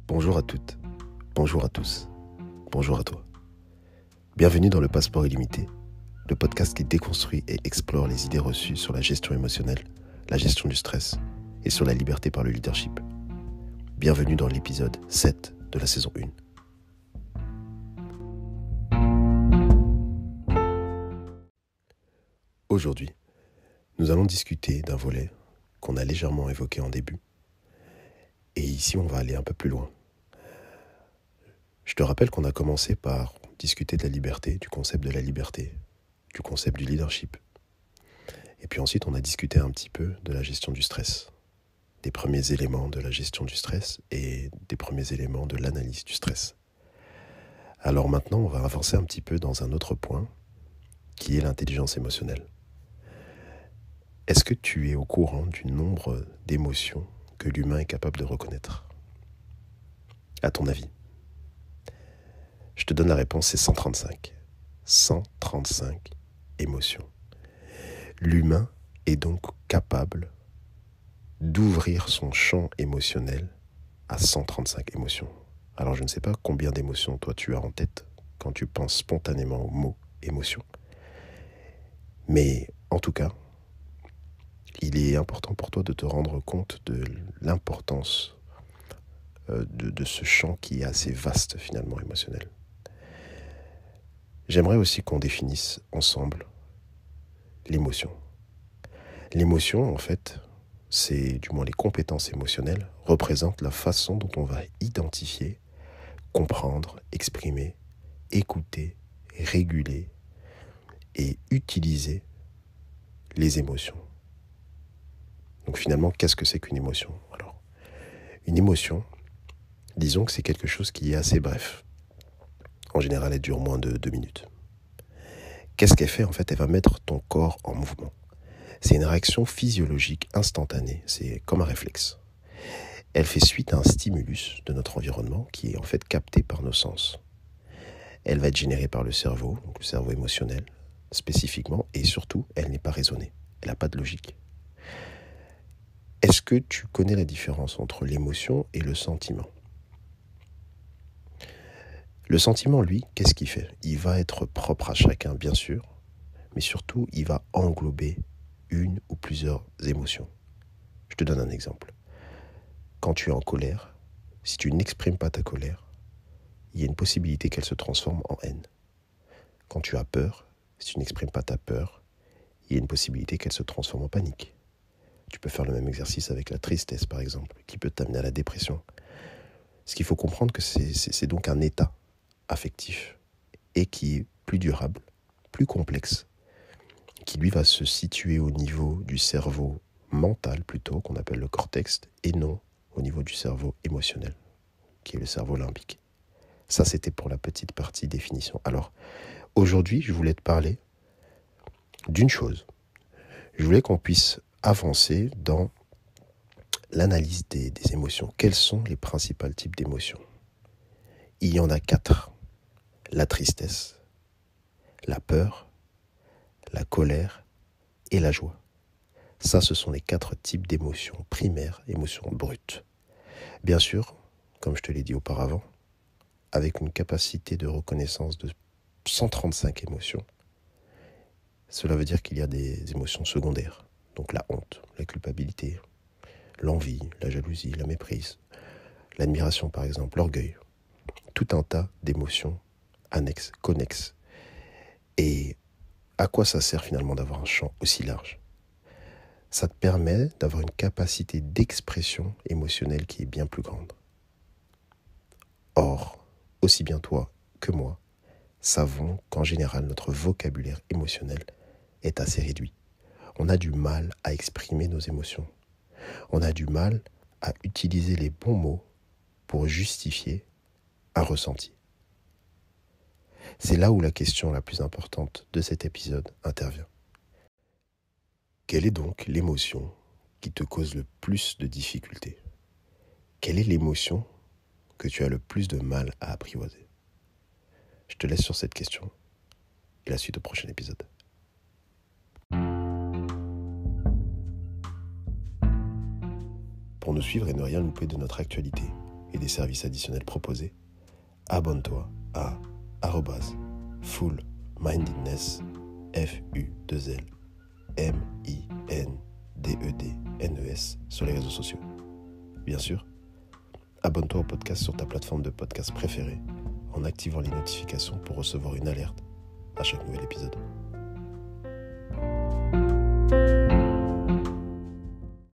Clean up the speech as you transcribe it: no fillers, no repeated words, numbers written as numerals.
Bonjour à toutes, bonjour à tous, bonjour à toi. Bienvenue dans le Passeport illimité, le podcast qui déconstruit et explore les idées reçues sur la gestion émotionnelle, la gestion du stress et sur la liberté par le leadership. Bienvenue dans l'épisode 7 de la saison 1. Aujourd'hui, nous allons discuter d'un volet qu'on a légèrement évoqué en début. Et ici, on va aller un peu plus loin. Je te rappelle qu'on a commencé par discuter de la liberté, du concept de la liberté, du concept du leadership. Et puis ensuite, on a discuté un petit peu de la gestion du stress, des premiers éléments de la gestion du stress et des premiers éléments de l'analyse du stress. Alors maintenant, on va avancer un petit peu dans un autre point, qui est l'intelligence émotionnelle. Est-ce que tu es au courant du nombre d'émotions que l'humain est capable de reconnaître ? À ton avis ? Je te donne la réponse, c'est 135. 135 émotions. L'humain est donc capable d'ouvrir son champ émotionnel à 135 émotions. Alors je ne sais pas combien d'émotions toi tu as en tête quand tu penses spontanément au mot émotion. Mais en tout cas, il est important pour toi de te rendre compte de l'importance de ce champ qui est assez vaste finalement émotionnel. J'aimerais aussi qu'on définisse ensemble l'émotion. L'émotion, en fait, c'est du moins les compétences émotionnelles, représentent la façon dont on va identifier, comprendre, exprimer, écouter, réguler et utiliser les émotions. Donc finalement, qu'est-ce que c'est qu'une émotion ? Alors, une émotion, disons que c'est quelque chose qui est assez bref. En général, elle dure moins de 2 minutes. Qu'est-ce qu'elle fait ? En fait, elle va mettre ton corps en mouvement. C'est une réaction physiologique instantanée, c'est comme un réflexe. Elle fait suite à un stimulus de notre environnement qui est en fait capté par nos sens. Elle va être générée par le cerveau, donc le cerveau émotionnel spécifiquement, et surtout, elle n'est pas raisonnée, elle n'a pas de logique. Est-ce que tu connais la différence entre l'émotion et le sentiment ? Le sentiment, lui, qu'est-ce qu'il fait ? Il va être propre à chacun, bien sûr, mais surtout, il va englober une ou plusieurs émotions. Je te donne un exemple. Quand tu es en colère, si tu n'exprimes pas ta colère, il y a une possibilité qu'elle se transforme en haine. Quand tu as peur, si tu n'exprimes pas ta peur, il y a une possibilité qu'elle se transforme en panique. Tu peux faire le même exercice avec la tristesse, par exemple, qui peut t'amener à la dépression. Ce qu'il faut comprendre, que c'est donc un état affectif et qui est plus durable, plus complexe, qui lui va se situer au niveau du cerveau mental plutôt, qu'on appelle le cortex, et non au niveau du cerveau émotionnel, qui est le cerveau limbique. Ça, c'était pour la petite partie définition. Alors, aujourd'hui, je voulais te parler d'une chose. Je voulais qu'on puisse avancer dans l'analyse des émotions. Quels sont les principaux types d'émotions ? Il y en a 4. La tristesse, la peur, la colère et la joie. Ça, ce sont les 4 types d'émotions primaires, émotions brutes. Bien sûr, comme je te l'ai dit auparavant, avec une capacité de reconnaissance de 135 émotions, cela veut dire qu'il y a des émotions secondaires. Donc la honte, la culpabilité, l'envie, la jalousie, la méprise, l'admiration par exemple, l'orgueil. Tout un tas d'émotions annexes, connexes. Et à quoi ça sert finalement d'avoir un champ aussi large ? Ça te permet d'avoir une capacité d'expression émotionnelle qui est bien plus grande. Or, aussi bien toi que moi, savons qu'en général, notre vocabulaire émotionnel est assez réduit. On a du mal à exprimer nos émotions. On a du mal à utiliser les bons mots pour justifier un ressenti. C'est là où la question la plus importante de cet épisode intervient. Quelle est donc l'émotion qui te cause le plus de difficultés ? Quelle est l'émotion que tu as le plus de mal à apprivoiser ? Je te laisse sur cette question et la suite au prochain épisode. Pour nous suivre et ne rien louper de notre actualité, et des services additionnels proposés, abonne-toi à @fullmindedness, FULLMINDEDNES sur les réseaux sociaux. Bien sûr, abonne-toi au podcast sur ta plateforme de podcast préférée en activant les notifications pour recevoir une alerte à chaque nouvel épisode.